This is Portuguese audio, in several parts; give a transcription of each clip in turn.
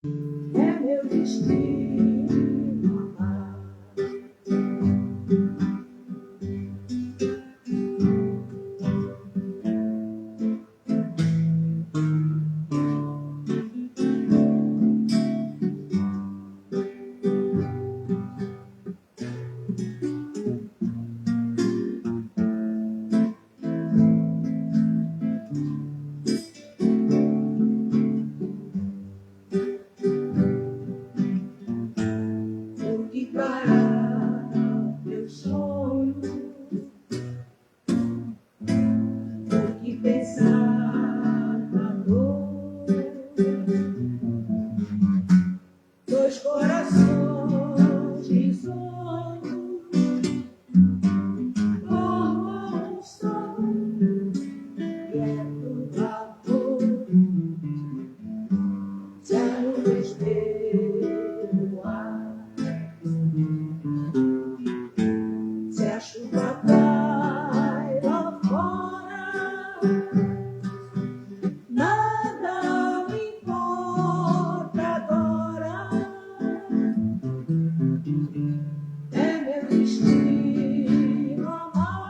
É meu destino amar. Porque parar meu sonho, porque pensar na dor, dois corações risonhos formam um só, e é do amor. Se a nuvens pelo ar, se a chuva vai lá fora, nada me importa agora. É meu destino amar.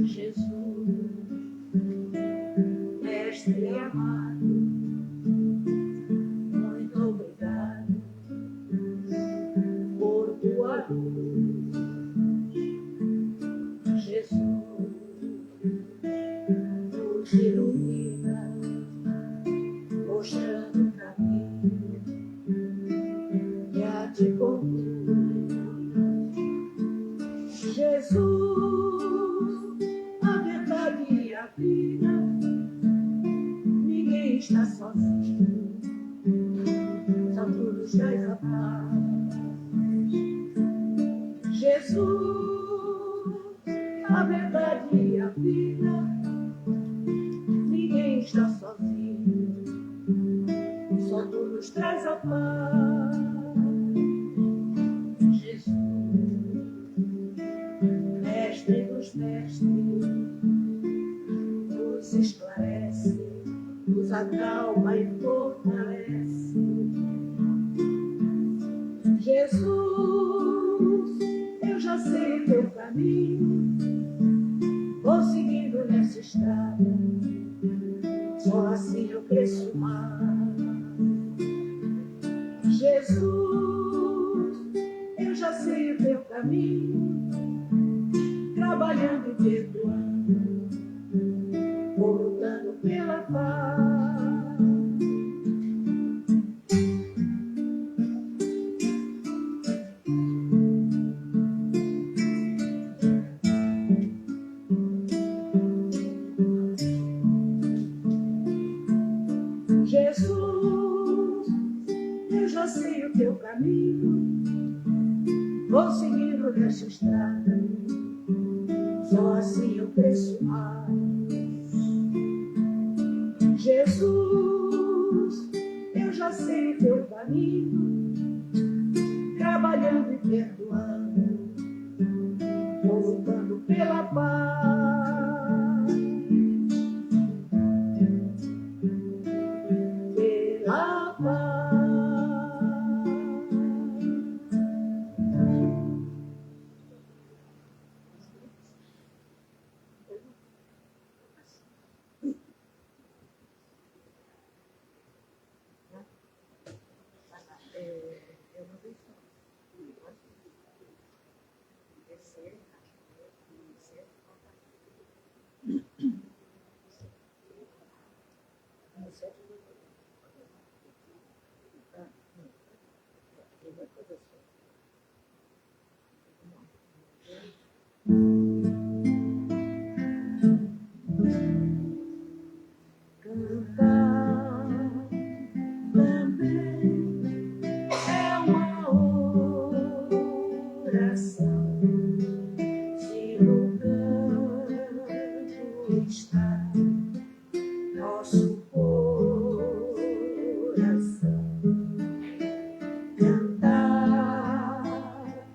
Jesus, mestre amado, muito obrigado por tua luz. Jesus, nos ilumina, mostrando o caminho que a te conduz. Jesus, a verdade e a vida, ninguém está sozinho, são todos traz a paz. Jesus, a verdade e a vida, ninguém está sozinho, só tu nos traz a paz. Jesus, mestre dos mestres, nos esclarece, nos acalma e fortalece. Jesus, eu já sei o teu caminho, vou seguindo nessa estrada, só assim eu cresço mais. Jesus, eu já sei o teu caminho, trabalhando e perdoando, vou lutando pela paz. Jesus, eu já sei o teu caminho, vou seguindo nessa estrada, só assim eu cresço mais. Jesus, eu já sei o teu caminho, trabalhando e perdoando, vou lutando pela paz. Pela paz. Eu não sei. está nosso coração. Cantar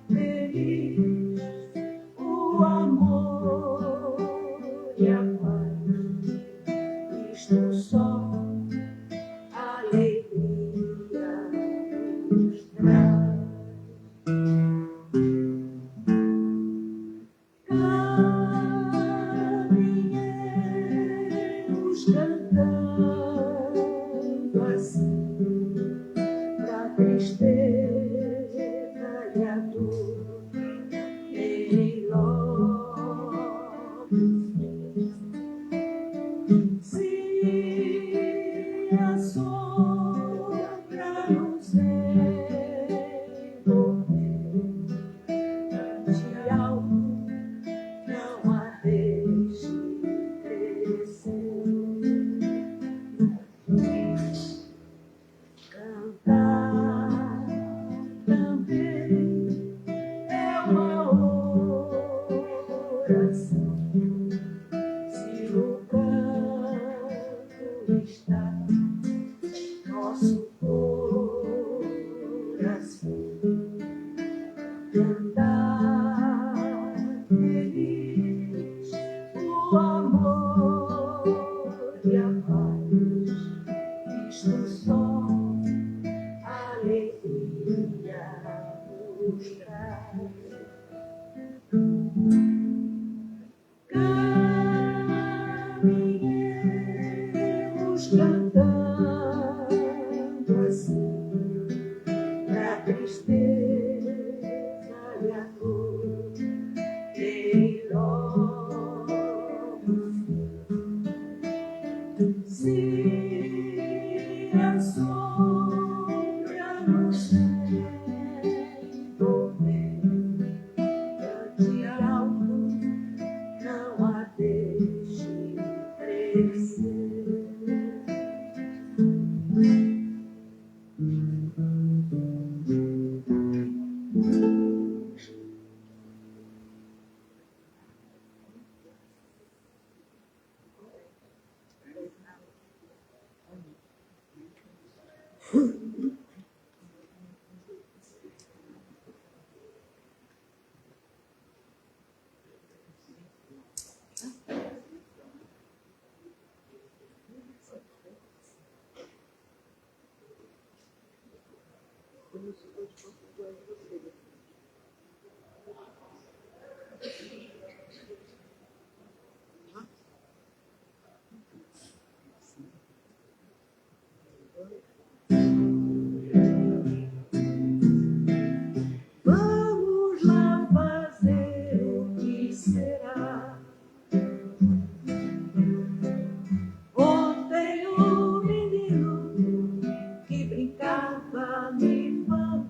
feliz o amor e a paz. Isto só alegria nos traz. Caminhemos cantando assim, pra tristeza e a dor em logo se a sombra nos envolver, de algo não a deixe crescer. Cantar também é uma oração. Se o canto está nosso coração, cantar feliz o amor e a paz. Isto só alegria nos traz. Caminhemos cantando assim, pra tristeza e a dor em logo se a sombra nos envolver, cante alto, não a deixe crescer. Vamos lá fazer o que será. Ontem o menino que brincava me falou.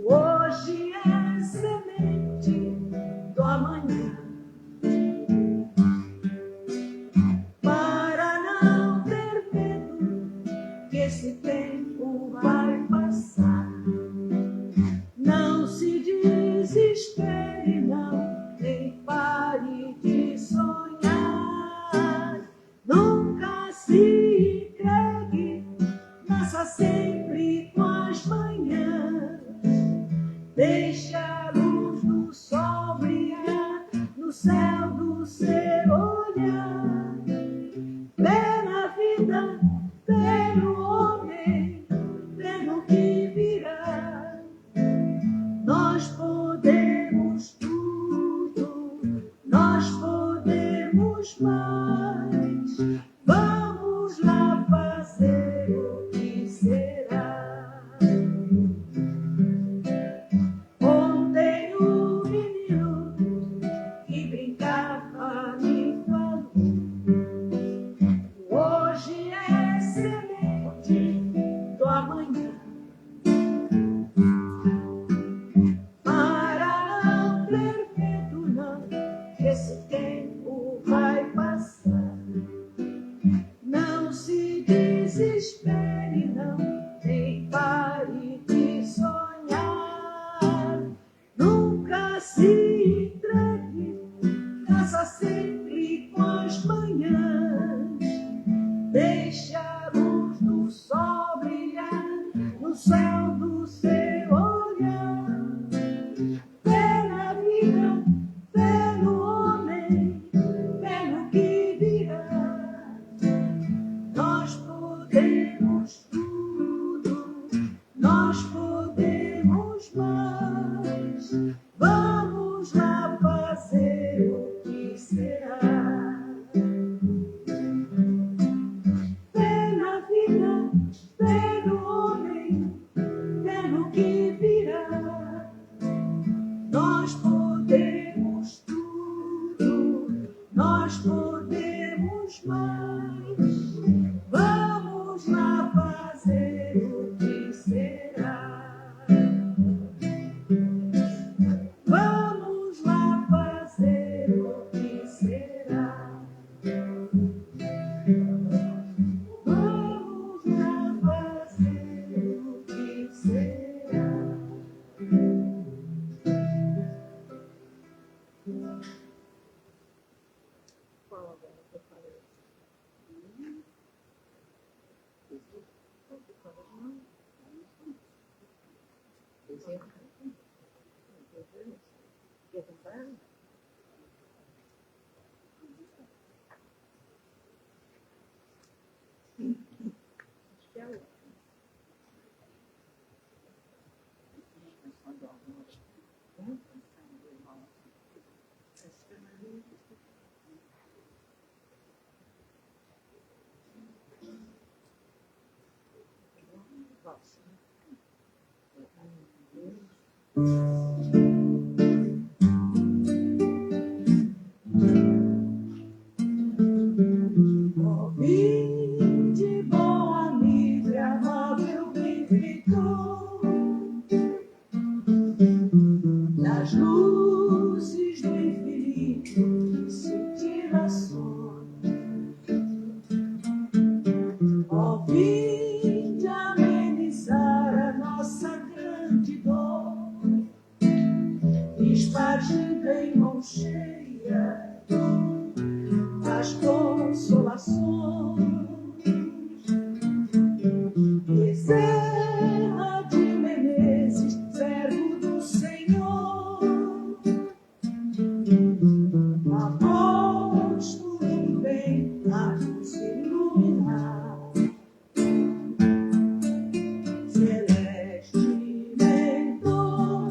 Hoje é semente do amanhã. Para não ter medo que esse tempo vai passar. Não se desespere, não, nem pare de sonhar. Nunca se entregue, nasça sempre com as manhãs. Deixe a luz do sol brilhar no céu do seu olhar. Vê na vida, vê no homem, vê no que virá. Nós podemos tudo, nós podemos mais. Vamos lá fazer o que será. Ontem o menino que brincava me falou. Hoje é semente do amanhã. Esse tempo vai passar. Não se desespere, não, nem pare de sonhar. Nunca se entregue, faça sempre Deixa a luz do sol brilhar no céu do seu olhar. Fé na vida, fé no homem, fé no que virá. Nós podemos tudo, nós podemos mais. Vamos lá fazer o que será. Fé na vida, fé no homem, fé no que virá. Nós podemos tudo, nós podemos mais. Vamos lá fazer o que será. Vamos lá fazer o que será. Vamos lá fazer o que será. Qual agora que eu falei? Quer comprar? Acho que é outra. Ouvinte, bom amigo e amável benfeitor, nas luzes do infinito cintilações. Ouvinte, amenizar a nossa grande dor, espargida em mão cheia as consolações. Bezerra de Menezes, servo do Senhor, apóstolo do bem, a nos iluminar. Celeste mentor,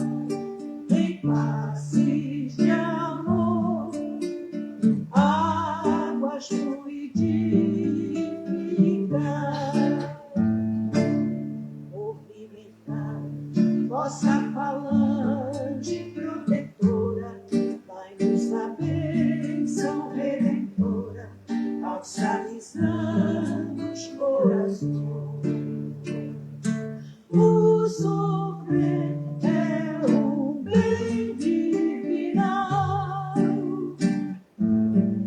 em passes de amor, águas fluidificar, movimentar vossa falange protetora, dai-nos a bênção redentora, alçalizando os corações. O sofrer é um bem divinal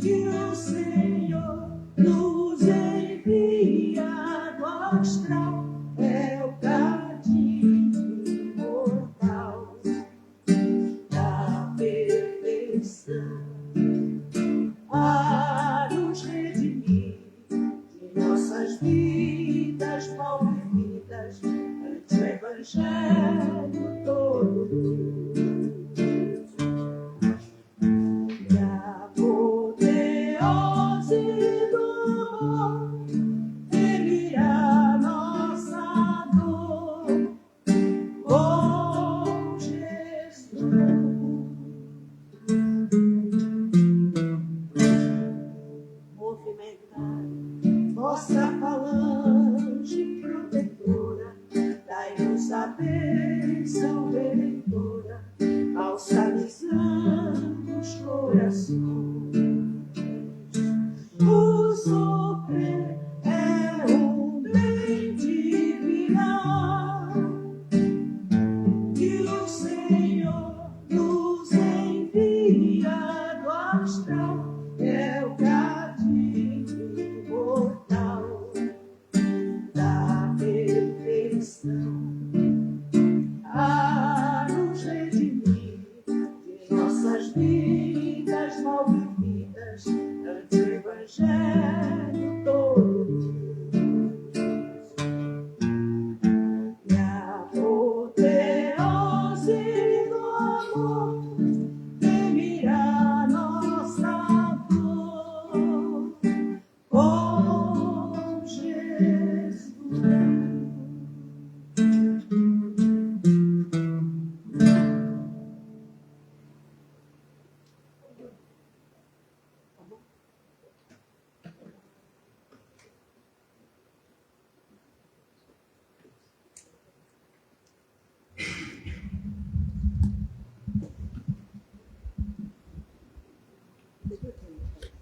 que o Senhor nos envia do astral, é o cadinho imortal da perfeição, a nos redimir de nossas vidas mal vividas, ante o Evangelho todo. E a apoteose do amor, ele a nossa dor com Jesus. Movimentar vossa falange protetora, dai-nos a bênção redentora, alçalizando os corações. O sofrer é um bem divinal que o Senhor nos envia do astral, é o cadinho imortal da perfeição, a nos redimir de nossas vidas mal vividas, ante o Evangelho todo.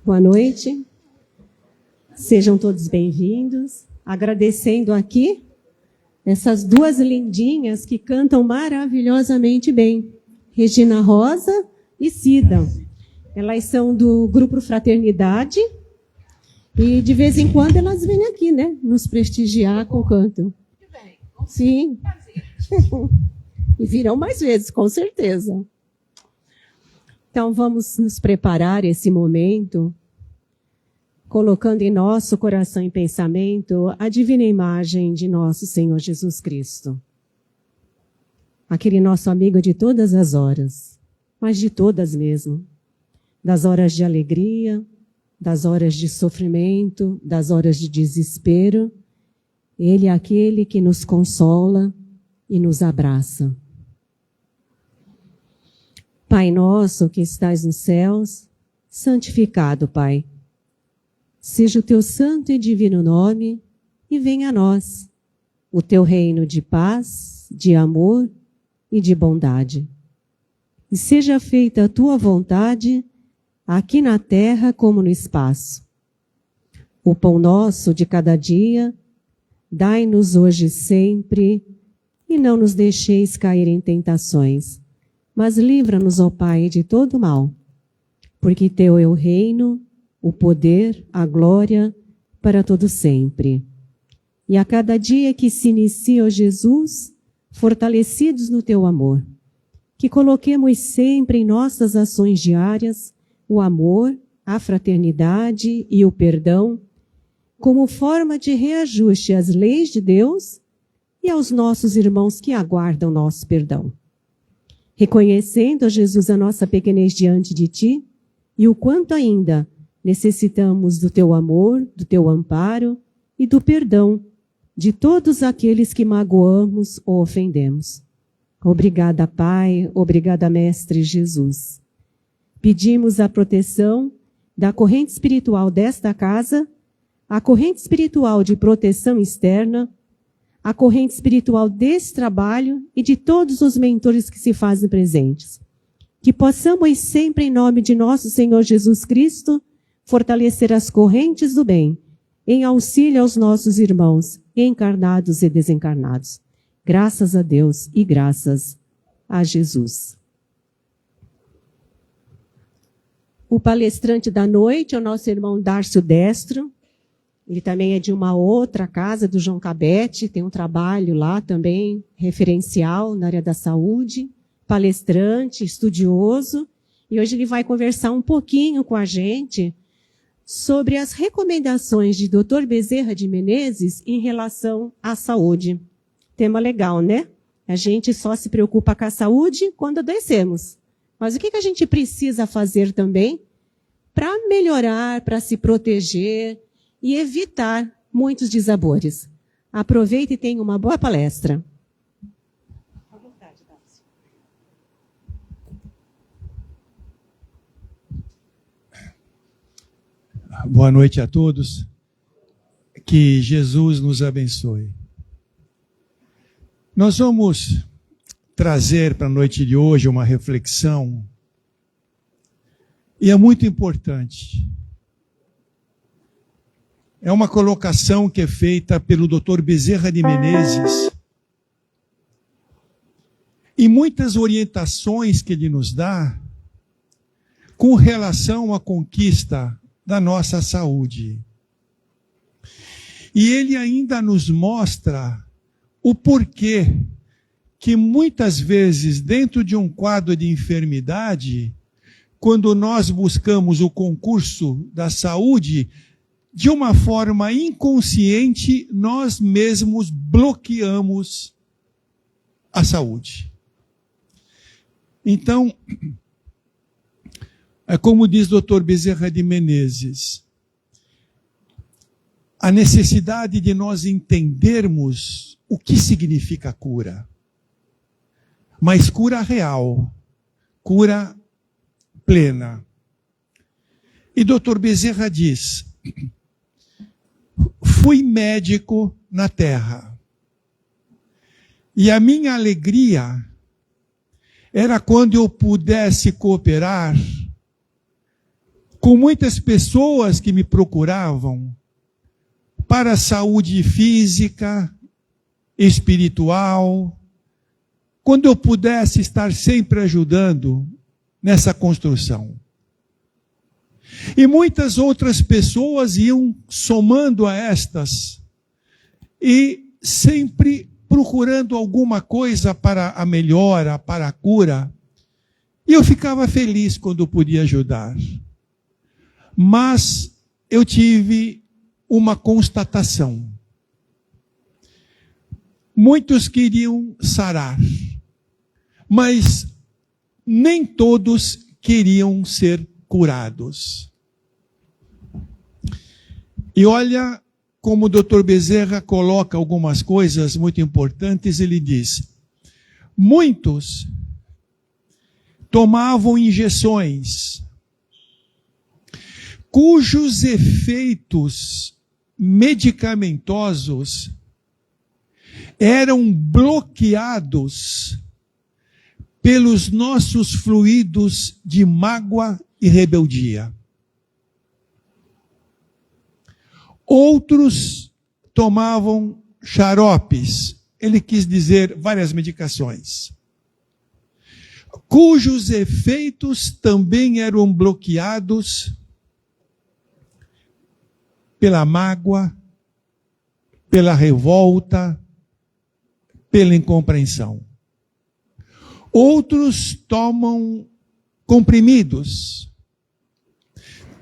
Boa noite. Sejam todos bem-vindos. Agradecendo aqui essas duas lindinhas que cantam maravilhosamente bem, Regina Rosa e Cida. Elas são do Grupo Fraternidade e de vez em quando elas vêm aqui, né, nos prestigiar com o canto. Sim. E virão mais vezes, com certeza. Então vamos nos preparar esse momento, colocando em nosso coração e pensamento a divina imagem de nosso Senhor Jesus Cristo. Aquele nosso amigo de todas as horas, mas de todas mesmo. Das horas de alegria, das horas de sofrimento, das horas de desespero. Ele é aquele que nos consola e nos abraça. Pai nosso que estás nos céus, santificado, Pai. Seja o teu santo e divino nome e venha a nós o teu reino de paz, de amor e de bondade. E seja feita a tua vontade, aqui na terra como no espaço. O pão nosso de cada dia, dai-nos hoje sempre, e não nos deixeis cair em tentações, mas livra-nos, ó Pai, de todo mal, porque teu é o reino, o poder, a glória, para todo sempre. E a cada dia que se inicia, ó Jesus, fortalecidos no teu amor, que coloquemos sempre em nossas ações diárias o amor, a fraternidade e o perdão, como forma de reajuste às leis de Deus e aos nossos irmãos que aguardam nosso perdão. Reconhecendo, ó Jesus, a nossa pequenez diante de ti e o quanto ainda necessitamos do teu amor, do teu amparo e do perdão de todos aqueles que magoamos ou ofendemos. Obrigada, Pai, obrigada, Mestre Jesus. Pedimos a proteção da corrente espiritual desta casa, a corrente espiritual de proteção externa, a corrente espiritual desse trabalho e de todos os mentores que se fazem presentes. Que possamos sempre, em nome de nosso Senhor Jesus Cristo, fortalecer as correntes do bem, em auxílio aos nossos irmãos, encarnados e desencarnados. Graças a Deus e graças a Jesus. O palestrante da noite é o nosso irmão Dárcio Destro. Ele também é de uma outra casa, do João Cabete, tem um trabalho lá também, referencial na área da saúde, palestrante, estudioso, e hoje ele vai conversar um pouquinho com a gente sobre as recomendações de Dr. Bezerra de Menezes em relação à saúde. Tema legal, né? A gente só se preocupa com a saúde quando adoecemos. Mas o que a gente precisa fazer também para melhorar, para se proteger e evitar muitos desabores? Aproveite e tenha uma boa palestra. À vontade, Dárcio. Boa noite a todos. Que Jesus nos abençoe. Nós vamos trazer para a noite de hoje uma reflexão, e é muito importante. É uma colocação que é feita pelo Dr. Bezerra de Menezes, e muitas orientações que ele nos dá com relação à conquista da nossa saúde. E ele ainda nos mostra o porquê que muitas vezes, dentro de um quadro de enfermidade, quando nós buscamos o concurso da saúde, de uma forma inconsciente, nós mesmos bloqueamos a saúde. Então, é como diz o Dr. Bezerra de Menezes, a necessidade de nós entendermos o que significa cura. Mas cura real, cura plena. E Dr. Bezerra diz: fui médico na terra, e a minha alegria era quando eu pudesse cooperar com muitas pessoas que me procuravam para a saúde física, espiritual, quando eu pudesse estar sempre ajudando nessa construção. E muitas outras pessoas iam somando a estas e sempre procurando alguma coisa para a melhora, para a cura. E eu ficava feliz quando podia ajudar. Mas eu tive uma constatação. Muitos queriam sarar, mas nem todos queriam ser curados. E olha como o Dr. Bezerra coloca algumas coisas muito importantes. Ele diz: muitos tomavam injeções cujos efeitos medicamentosos eram bloqueados pelos nossos fluidos de mágoa e rebeldia. Outros tomavam xaropes, ele quis dizer várias medicações, cujos efeitos também eram bloqueados pela mágoa, pela revolta, pela incompreensão. Outros tomam comprimidos,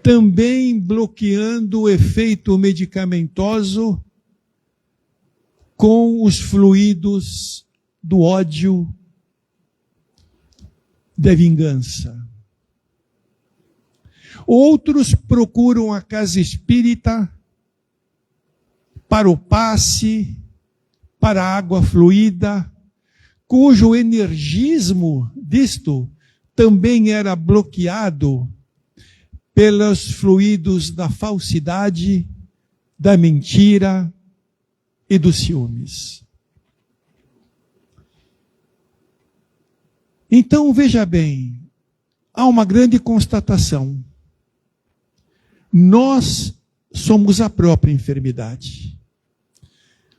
também bloqueando o efeito medicamentoso com os fluidos do ódio, da vingança. Outros procuram a casa espírita para o passe, para a água fluida, cujo energismo disto também era bloqueado pelos fluidos da falsidade, da mentira e dos ciúmes. Então, veja bem, há uma grande constatação. Nós somos a própria enfermidade.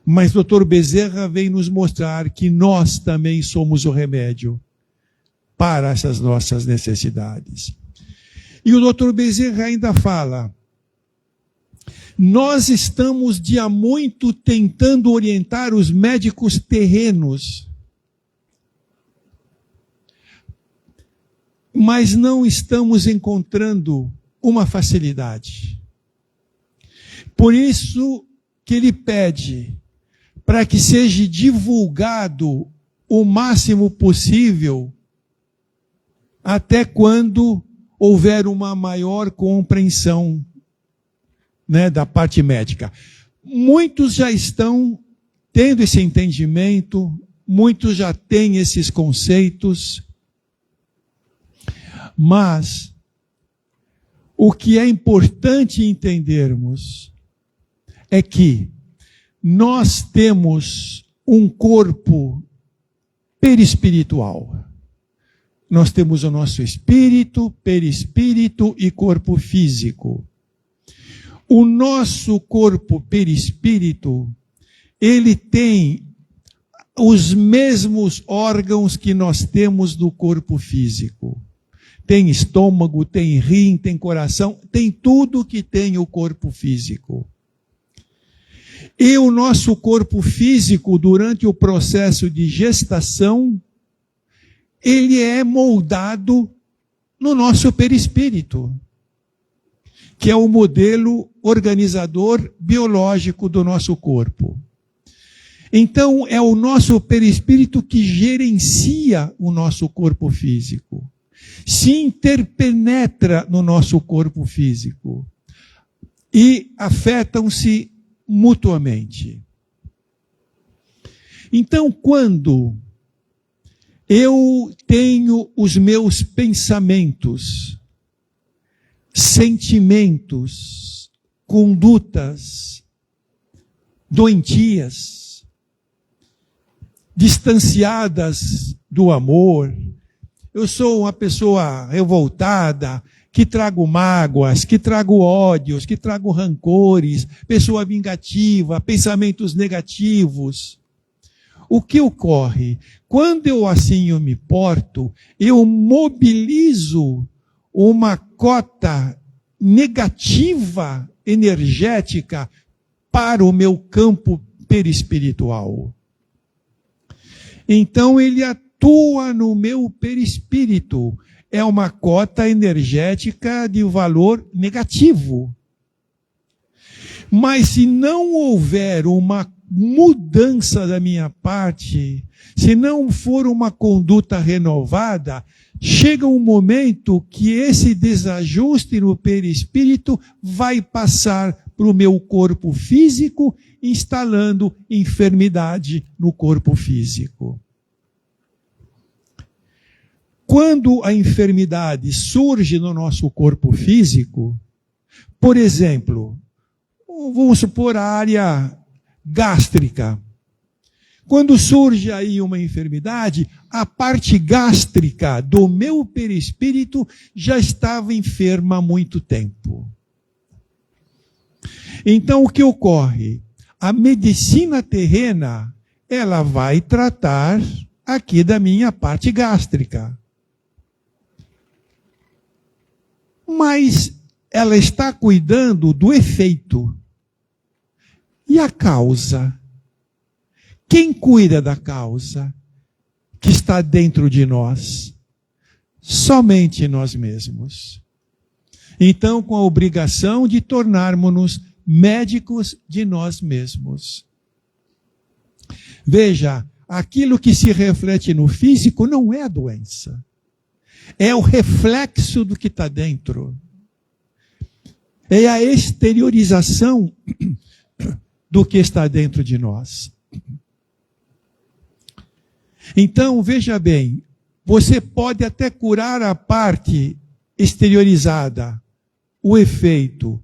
Mas o Dr. Bezerra vem nos mostrar que nós também somos o remédio para essas nossas necessidades. E o Dr. Bezerra ainda fala: nós estamos de há muito tentando orientar os médicos terrenos, mas não estamos encontrando uma facilidade. Por isso que ele pede para que seja divulgado o máximo possível, até quando houver uma maior compreensão, né, da parte médica. Muitos já estão tendo esse entendimento, muitos já têm esses conceitos, mas o que é importante entendermos é que nós temos um corpo perispiritual. Nós temos o nosso espírito, perispírito e corpo físico. O nosso corpo perispírito, ele tem os mesmos órgãos que nós temos do corpo físico. Tem estômago, tem rim, tem coração, tem tudo que tem o corpo físico. E o nosso corpo físico, durante o processo de gestação, ele é moldado no nosso perispírito, que é o modelo organizador biológico do nosso corpo. Então, é o nosso perispírito que gerencia o nosso corpo físico, se interpenetra no nosso corpo físico e afetam-se mutuamente. Então, quando eu tenho os meus pensamentos, sentimentos, condutas doentias, distanciadas do amor, eu sou uma pessoa revoltada, que trago mágoas, que trago ódios, que trago rancores, pessoa vingativa, pensamentos negativos. O que ocorre? Quando eu assim eu me porto, eu mobilizo uma cota negativa, energética, para o meu campo perispiritual. Então ele atua no meu perispírito. É uma cota energética de valor negativo. Mas se não houver uma mudança da minha parte, se não for uma conduta renovada, chega um momento que esse desajuste no perispírito vai passar para o meu corpo físico, instalando enfermidade no corpo físico. Quando a enfermidade surge no nosso corpo físico, por exemplo, vamos supor a área gástrica. Quando surge aí uma enfermidade, a parte gástrica do meu perispírito já estava enferma há muito tempo. Então o que ocorre? A medicina terrena, ela vai tratar aqui da minha parte gástrica. Mas ela está cuidando do efeito. E a causa? Quem cuida da causa que está dentro de nós? Somente nós mesmos. Então, com a obrigação de tornarmos-nos médicos de nós mesmos. Veja, aquilo que se reflete no físico não é a doença. É o reflexo do que está dentro. É a exteriorização do que está dentro de nós. Então, veja bem, você pode até curar a parte exteriorizada, o efeito.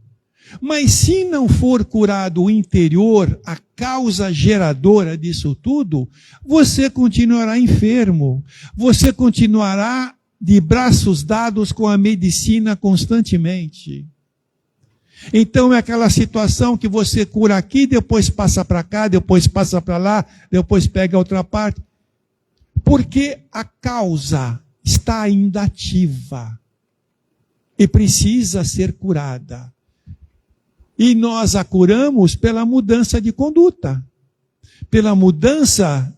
Mas se não for curado o interior, a causa geradora disso tudo, você continuará enfermo. Você continuará de braços dados com a medicina constantemente. Então é aquela situação que você cura aqui, depois passa para cá, depois passa para lá, depois pega a outra parte. Porque a causa está ainda ativa e precisa ser curada. E nós a curamos pela mudança de conduta, pela mudança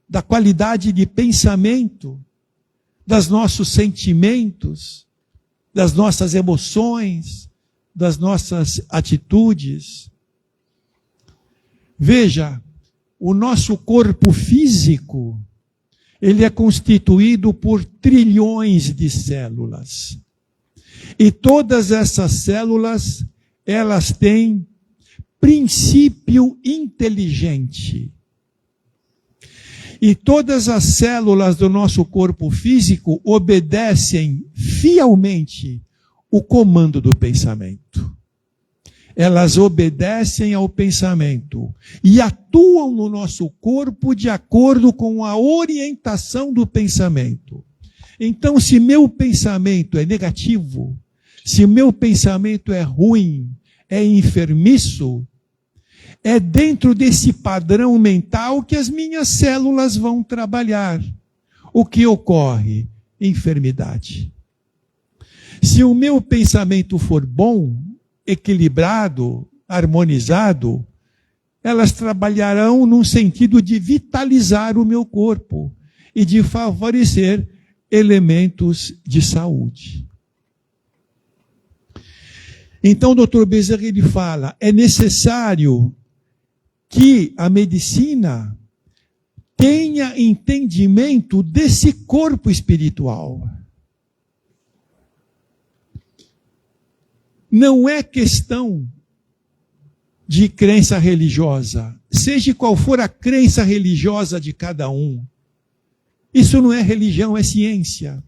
da qualidade de pensamento, dos nossos sentimentos, das nossas emoções, das nossas atitudes. Veja, o nosso corpo físico, ele é constituído por trilhões de células. E todas essas células, elas têm princípio inteligente. E todas as células do nosso corpo físico obedecem fielmente o comando do pensamento. Elas obedecem ao pensamento e atuam no nosso corpo de acordo com a orientação do pensamento. Então, se meu pensamento é negativo, se meu pensamento é ruim, é enfermiço, é dentro desse padrão mental que as minhas células vão trabalhar. O que ocorre? Enfermidade. Se o meu pensamento for bom, equilibrado, harmonizado, elas trabalharão num sentido de vitalizar o meu corpo e de favorecer elementos de saúde. Então, o Dr. Bezerra, ele fala, é necessário que a medicina tenha entendimento desse corpo espiritual. Não é questão de crença religiosa, seja qual for a crença religiosa de cada um. Isso não é religião, é ciência.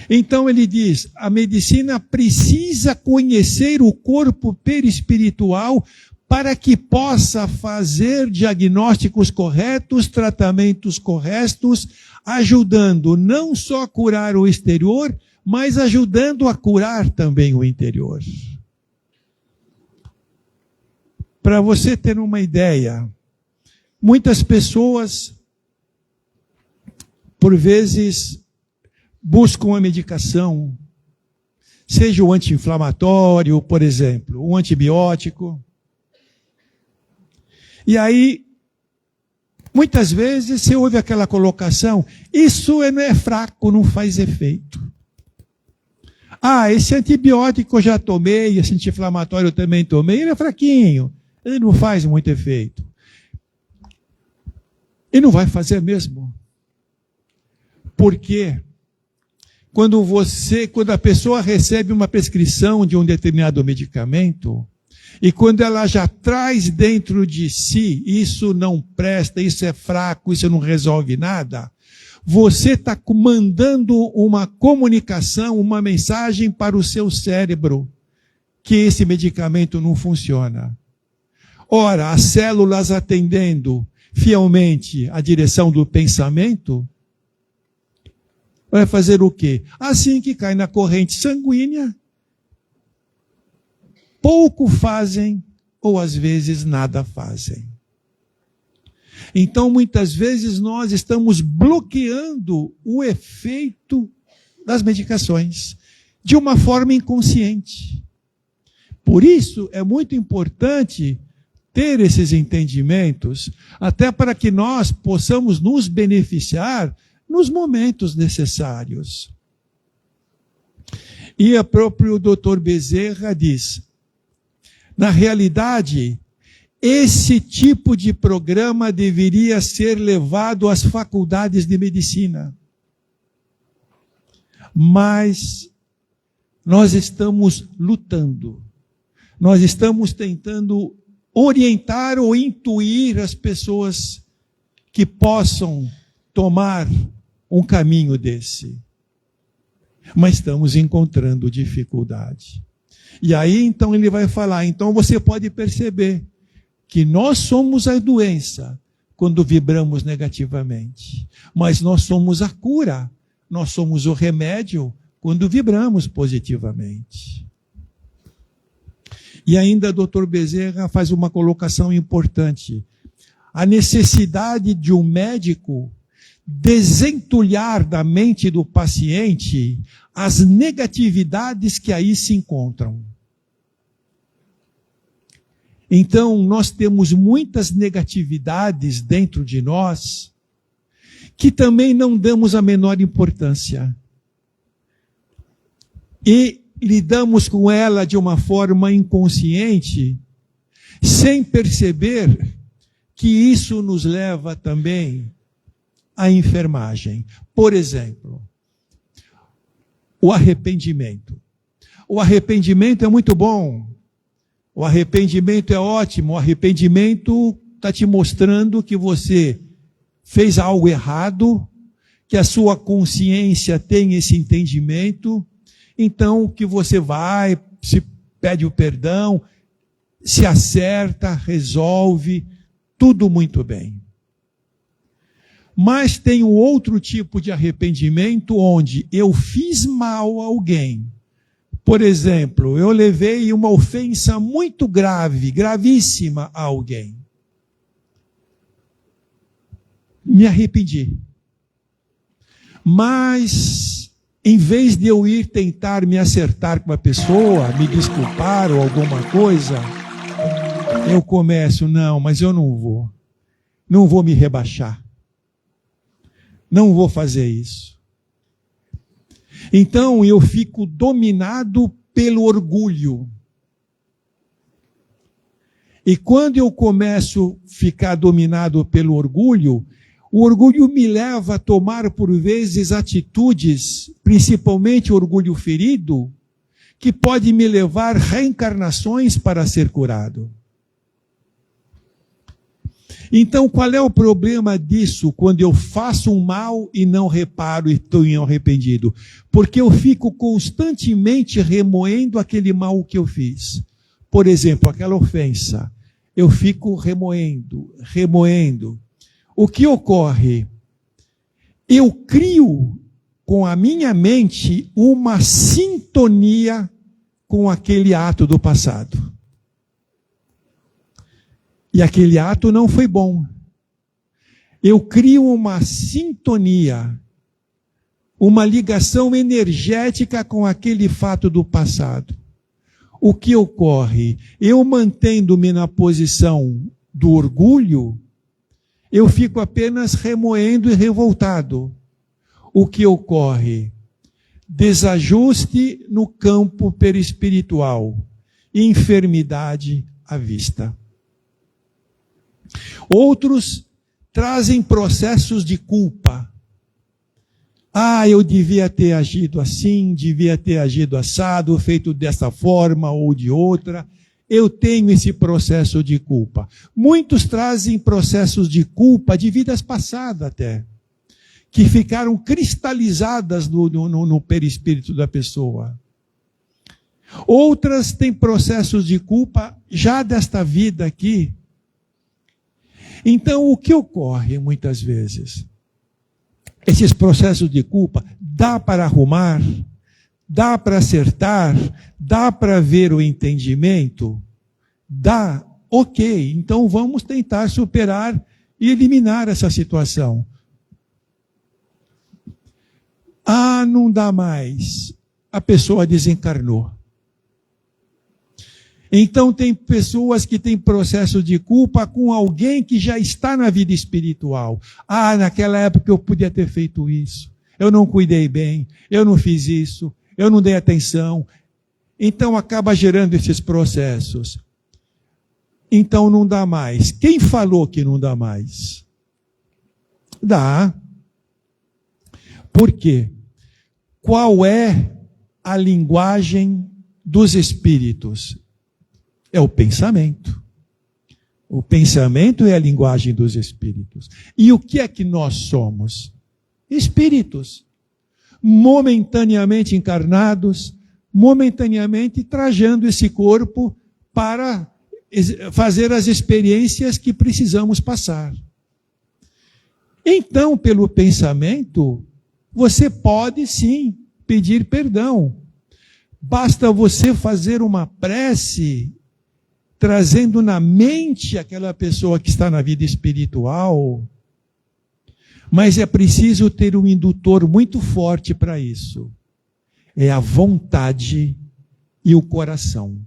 Então ele diz, a medicina precisa conhecer o corpo perispiritual para que possa fazer diagnósticos corretos, tratamentos corretos, ajudando não só a curar o exterior, mas ajudando a curar também o interior. Para você ter uma ideia, muitas pessoas, por vezes, buscam a medicação, seja o anti-inflamatório, por exemplo, o antibiótico. E aí, muitas vezes, você ouve aquela colocação, isso não é fraco, não faz efeito. Ah, esse antibiótico eu já tomei, esse anti-inflamatório eu também tomei, ele é fraquinho, ele não faz muito efeito. E não vai fazer mesmo. Por quê? Quando a pessoa recebe uma prescrição de um determinado medicamento, e quando ela já traz dentro de si, isso não presta, isso é fraco, isso não resolve nada, você está mandando uma comunicação, uma mensagem para o seu cérebro, que esse medicamento não funciona. Ora, as células atendendo fielmente a direção do pensamento, vai fazer o quê? Assim que cai na corrente sanguínea, pouco fazem, ou às vezes nada fazem. Então, muitas vezes, nós estamos bloqueando o efeito das medicações, de uma forma inconsciente. Por isso, é muito importante ter esses entendimentos, até para que nós possamos nos beneficiar nos momentos necessários. E o próprio Dr. Bezerra diz, na realidade, esse tipo de programa deveria ser levado às faculdades de medicina. Mas nós estamos lutando, nós estamos tentando orientar ou intuir as pessoas que possam tomar um caminho desse. Mas estamos encontrando dificuldade. E aí, então, ele vai falar, então você pode perceber que nós somos a doença quando vibramos negativamente. Mas nós somos a cura, nós somos o remédio quando vibramos positivamente. E ainda o Dr. Bezerra faz uma colocação importante. A necessidade de um médico desentulhar da mente do paciente as negatividades que aí se encontram. Então, nós temos muitas negatividades dentro de nós que também não damos a menor importância. E lidamos com ela de uma forma inconsciente, sem perceber que isso nos leva também à enfermagem. Por exemplo, o arrependimento. O arrependimento é muito bom. O arrependimento é ótimo. O arrependimento está te mostrando que você fez algo errado, que a sua consciência tem esse entendimento. Então, que você vai, se pede o perdão, se acerta, resolve, tudo muito bem. Mas tem um outro tipo de arrependimento onde eu fiz mal a alguém. Por exemplo, eu levei uma ofensa muito grave, gravíssima a alguém. Me arrependi. Mas, em vez de eu ir tentar me acertar com a pessoa, me desculpar ou alguma coisa, eu começo, mas eu não vou. Não vou me rebaixar. Não vou fazer isso. Então eu fico dominado pelo orgulho. E quando eu começo a ficar dominado pelo orgulho, o orgulho me leva a tomar por vezes atitudes, principalmente orgulho ferido, que pode me levar reencarnações para ser curado. Então, qual é o problema disso quando eu faço um mal e não reparo e estou arrependido? Porque eu fico constantemente remoendo aquele mal que eu fiz. Por exemplo, aquela ofensa. Eu fico remoendo. O que ocorre? Eu crio com a minha mente uma sintonia com aquele ato do passado. E aquele ato não foi bom. Eu crio uma sintonia, uma ligação energética com aquele fato do passado. O que ocorre? Eu mantendo-me na posição do orgulho, eu fico apenas remoendo e revoltado. O que ocorre? Desajuste no campo perispiritual, enfermidade à vista. Outros trazem processos de culpa. Ah, eu devia ter agido assim, devia ter agido assado, feito dessa forma ou de outra. Eu tenho esse processo de culpa. Muitos trazem processos de culpa de vidas passadas até, que ficaram cristalizadas no perispírito da pessoa. Outras têm processos de culpa já desta vida aqui. Então, o que ocorre muitas vezes? Esses processos de culpa, dá para arrumar, dá para acertar, dá para ver o entendimento? Dá, ok, então vamos tentar superar e eliminar essa situação. Ah, não dá mais. A pessoa desencarnou. Então tem pessoas que têm processo de culpa com alguém que já está na vida espiritual. Ah, naquela época eu podia ter feito isso. Eu não cuidei bem, eu não fiz isso, eu não dei atenção. Então acaba gerando esses processos. Então não dá mais. Quem falou que não dá mais? Dá. Por quê? Qual é a linguagem dos espíritos? É o pensamento. O pensamento é a linguagem dos espíritos. E o que é que nós somos? Espíritos. Momentaneamente encarnados, momentaneamente trajando esse corpo para fazer as experiências que precisamos passar. Então, pelo pensamento, você pode sim pedir perdão. Basta você fazer uma prece trazendo na mente aquela pessoa que está na vida espiritual. Mas é preciso ter um indutor muito forte para isso. É a vontade e o coração.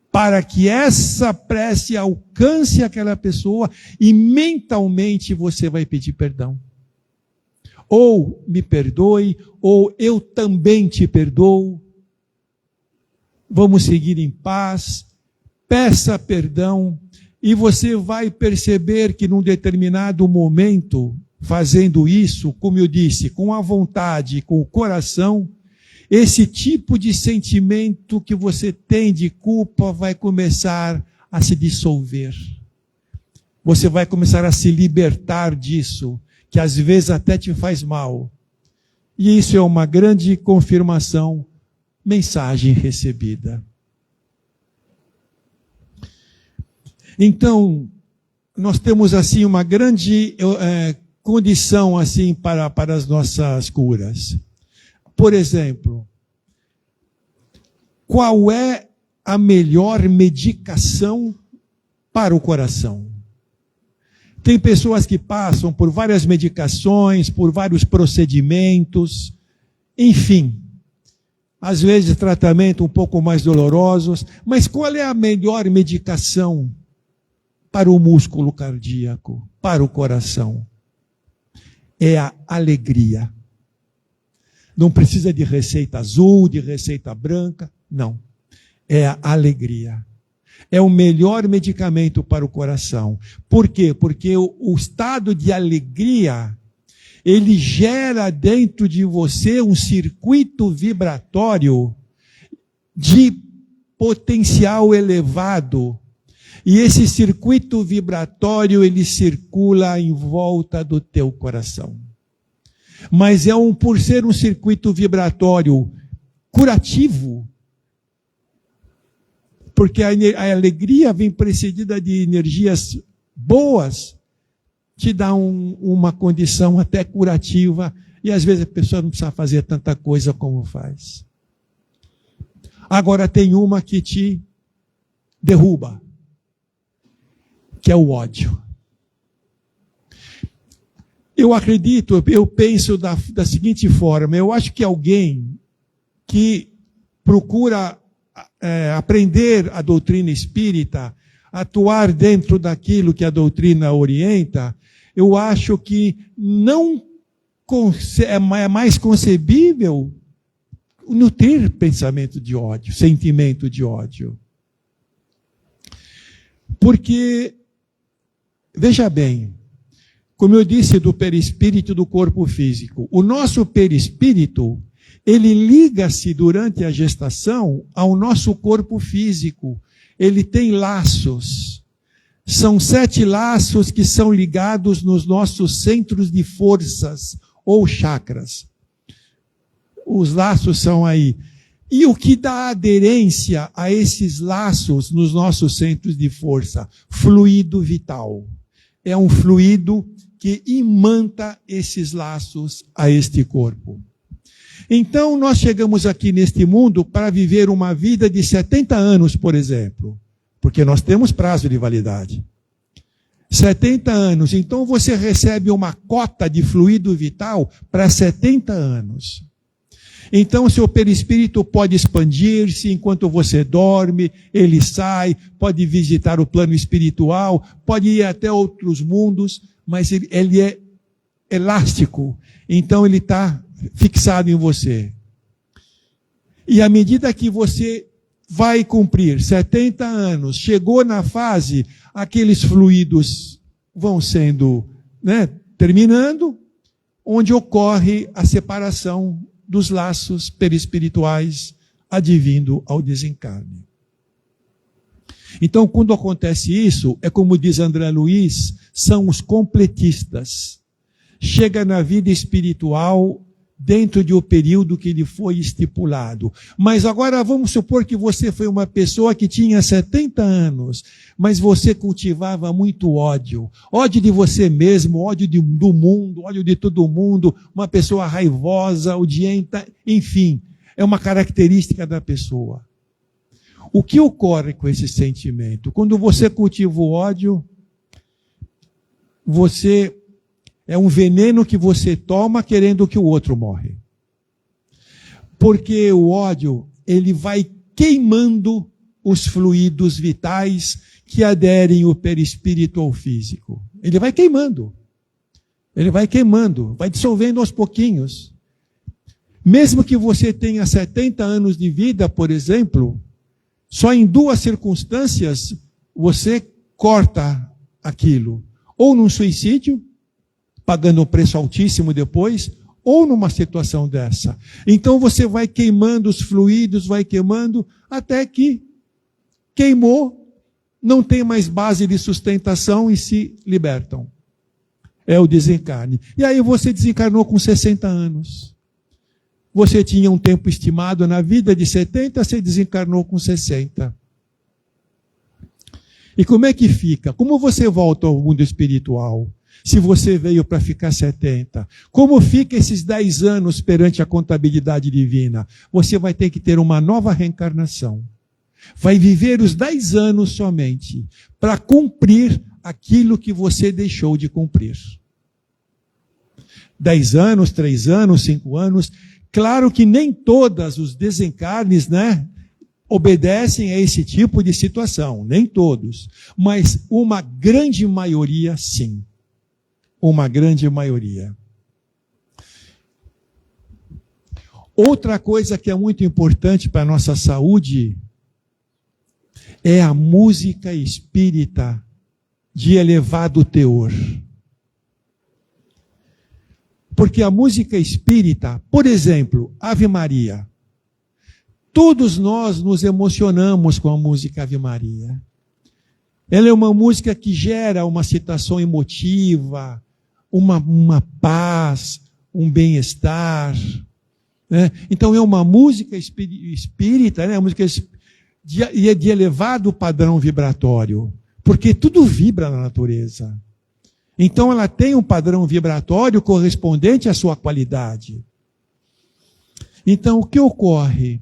Para que essa prece alcance aquela pessoa e mentalmente você vai pedir perdão. Ou me perdoe, ou eu também te perdoo. Vamos seguir em paz. Peça perdão e você vai perceber que num determinado momento, fazendo isso, como eu disse, com a vontade, com o coração, esse tipo de sentimento que você tem de culpa vai começar a se dissolver. Você vai começar a se libertar disso, que às vezes até te faz mal. E isso é uma grande confirmação, mensagem recebida. Então, nós temos assim uma grande condição assim para as nossas curas. Por exemplo, qual é a melhor medicação para o coração? Tem pessoas que passam por várias medicações, por vários procedimentos, enfim. Às vezes tratamentos um pouco mais dolorosos, mas qual é a melhor medicação para o músculo cardíaco, para o coração? É a alegria. Não precisa de receita azul, de receita branca, não. É a alegria. É o melhor medicamento para o coração. Por quê? Porque o estado de alegria, ele gera dentro de você um circuito vibratório de potencial elevado. E esse circuito vibratório, ele circula em volta do teu coração. Mas por ser um circuito vibratório curativo, porque a alegria vem precedida de energias boas, te dá uma condição até curativa E às vezes a pessoa não precisa fazer tanta coisa como faz. Agora tem uma que te derruba, que é o ódio. Eu acredito, eu penso da seguinte forma, eu acho que alguém que procura aprender a doutrina espírita, atuar dentro daquilo que a doutrina orienta, eu acho que não é mais concebível nutrir pensamento de ódio, sentimento de ódio. Porque, veja bem, como eu disse do perispírito e do corpo físico, o nosso perispírito, ele liga-se durante a gestação ao nosso corpo físico. Ele tem laços. São 7 laços que são ligados nos nossos centros de forças ou chakras. Os laços são aí. E o que dá aderência a esses laços nos nossos centros de força? Fluido vital. É um fluido que imanta esses laços a este corpo. Então, nós chegamos aqui neste mundo para viver uma vida de 70 anos, por exemplo, porque nós temos prazo de validade. 70 anos. Então, você recebe uma cota de fluido vital para 70 anos. Então, seu perispírito pode expandir-se enquanto você dorme, ele sai, pode visitar o plano espiritual, pode ir até outros mundos, mas ele é elástico, então ele está fixado em você. E à medida que você vai cumprir 70 anos, chegou na fase, aqueles fluidos vão sendo, terminando, onde ocorre a separação dos laços perispirituais advindo ao desencarne. Então, quando acontece isso, é como diz André Luiz, são os completistas. Chega na vida espiritual dentro de um período que lhe foi estipulado. Mas agora vamos supor que você foi uma pessoa que tinha 70 anos, mas você cultivava muito ódio. Ódio de você mesmo, ódio do mundo, ódio de todo mundo, uma pessoa raivosa, odienta, enfim, é uma característica da pessoa. O que ocorre com esse sentimento? Quando você cultiva o ódio, é um veneno que você toma querendo que o outro morre. Porque o ódio, ele vai queimando os fluidos vitais que aderem o perispírito ao físico. Ele vai queimando. Ele vai queimando, vai dissolvendo aos pouquinhos. Mesmo que você tenha 70 anos de vida, por exemplo, só em 2 circunstâncias você corta aquilo. Ou num suicídio, pagando um preço altíssimo depois, ou numa situação dessa. Então você vai queimando os fluidos, vai queimando, até que queimou, não tem mais base de sustentação e se libertam. É o desencarne. E aí você desencarnou com 60 anos. Você tinha um tempo estimado na vida de 70, você desencarnou com 60. E como é que fica? Como você volta ao mundo espiritual? Se você veio para ficar 70. Como fica esses 10 anos perante a contabilidade divina? Você vai ter que ter uma nova reencarnação. Vai viver os 10 anos somente para cumprir aquilo que você deixou de cumprir. 10 anos, 3 anos, 5 anos. Claro que nem todos os desencarnes, obedecem a esse tipo de situação. Nem todos. Mas uma grande maioria, sim. Uma grande maioria. Outra coisa que é muito importante para a nossa saúde é a música espírita de elevado teor. Porque a música espírita, por exemplo, Ave Maria, todos nós nos emocionamos com a música Ave Maria. Ela é uma música que gera uma citação emotiva, uma paz, um bem-estar. Então é uma música espírita, uma música de elevado padrão vibratório, porque tudo vibra na natureza. Então ela tem um padrão vibratório correspondente à sua qualidade. Então o que ocorre?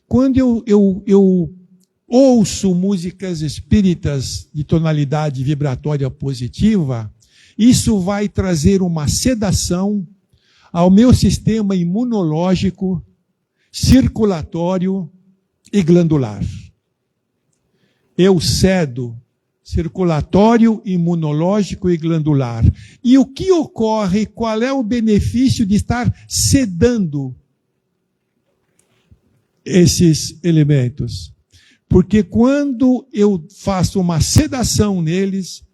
Quando eu ouço músicas espíritas de tonalidade vibratória positiva, isso vai trazer uma sedação ao meu sistema imunológico, circulatório e glandular. Eu cedo circulatório, imunológico e glandular. E o que ocorre? Qual é o benefício de estar sedando esses elementos? Porque quando eu faço uma sedação neles,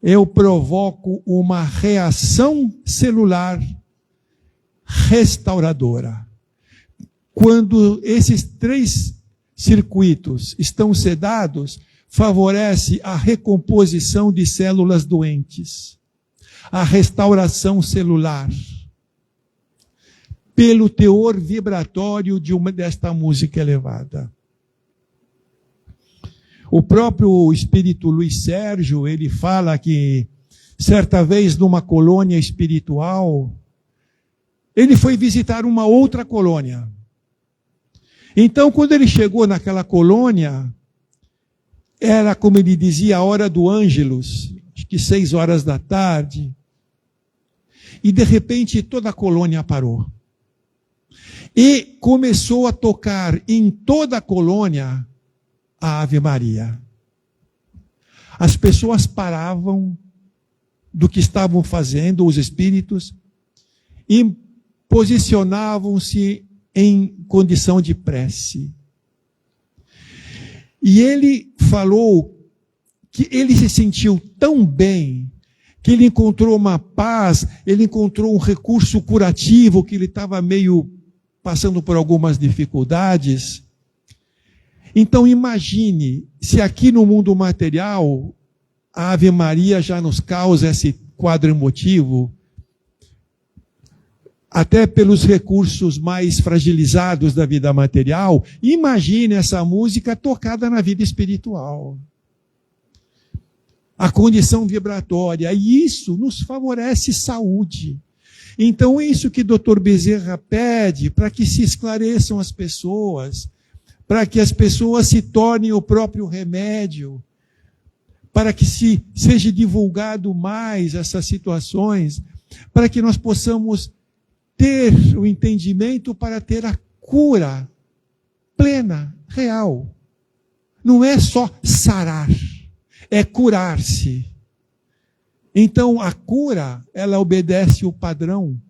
eu provoco uma reação celular restauradora. Quando esses 3 circuitos estão sedados, favorece a recomposição de células doentes, a restauração celular, pelo teor vibratório desta música elevada. O próprio espírito Luiz Sérgio, ele fala que, certa vez, numa colônia espiritual, ele foi visitar uma outra colônia. Então, quando ele chegou naquela colônia, era, como ele dizia, a hora do Ângelus, acho que 6 horas da tarde. E, de repente, toda a colônia parou. E começou a tocar em toda a colônia a Ave Maria. As pessoas paravam do que estavam fazendo, os espíritos, e posicionavam-se em condição de prece. E ele falou que ele se sentiu tão bem, que ele encontrou uma paz, ele encontrou um recurso curativo, que ele estava meio passando por algumas dificuldades. Então imagine, se aqui no mundo material, a Ave Maria já nos causa esse quadro emotivo, até pelos recursos mais fragilizados da vida material, imagine essa música tocada na vida espiritual. A condição vibratória, e isso nos favorece saúde. Então, isso que o Dr. Bezerra pede, para que se esclareçam as pessoas, para que as pessoas se tornem o próprio remédio, para que seja divulgado mais essas situações, para que nós possamos ter o entendimento para ter a cura plena, real. Não é só sarar, é curar-se. Então, a cura, ela obedece o padrão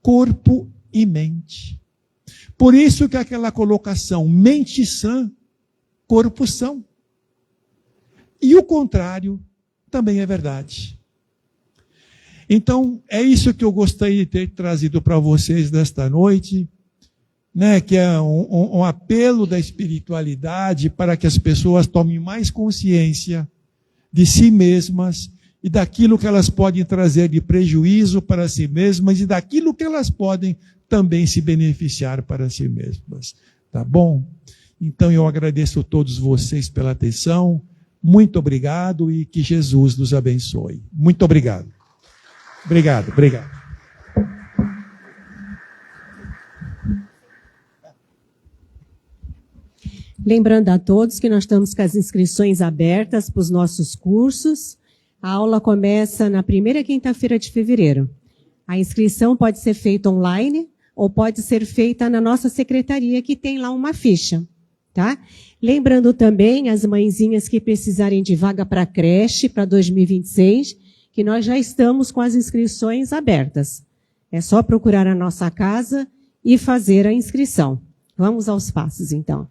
corpo e mente. Por isso que aquela colocação, mente sã, corpo são. E o contrário também é verdade. Então, é isso que eu gostaria de ter trazido para vocês nesta noite, né, que é um apelo da espiritualidade para que as pessoas tomem mais consciência de si mesmas e daquilo que elas podem trazer de prejuízo para si mesmas e daquilo que elas podem também se beneficiar para si mesmas. Tá bom? Então, eu agradeço a todos vocês pela atenção. Muito obrigado e que Jesus nos abençoe. Muito obrigado. Obrigado, obrigado. Lembrando a todos que nós estamos com as inscrições abertas para os nossos cursos. A aula começa na primeira quinta-feira de fevereiro. A inscrição pode ser feita online ou pode ser feita na nossa secretaria, que tem lá uma ficha, tá? Lembrando também as mãezinhas que precisarem de vaga para creche para 2026, que nós já estamos com as inscrições abertas. É só procurar a nossa casa e fazer a inscrição. Vamos aos passos, então.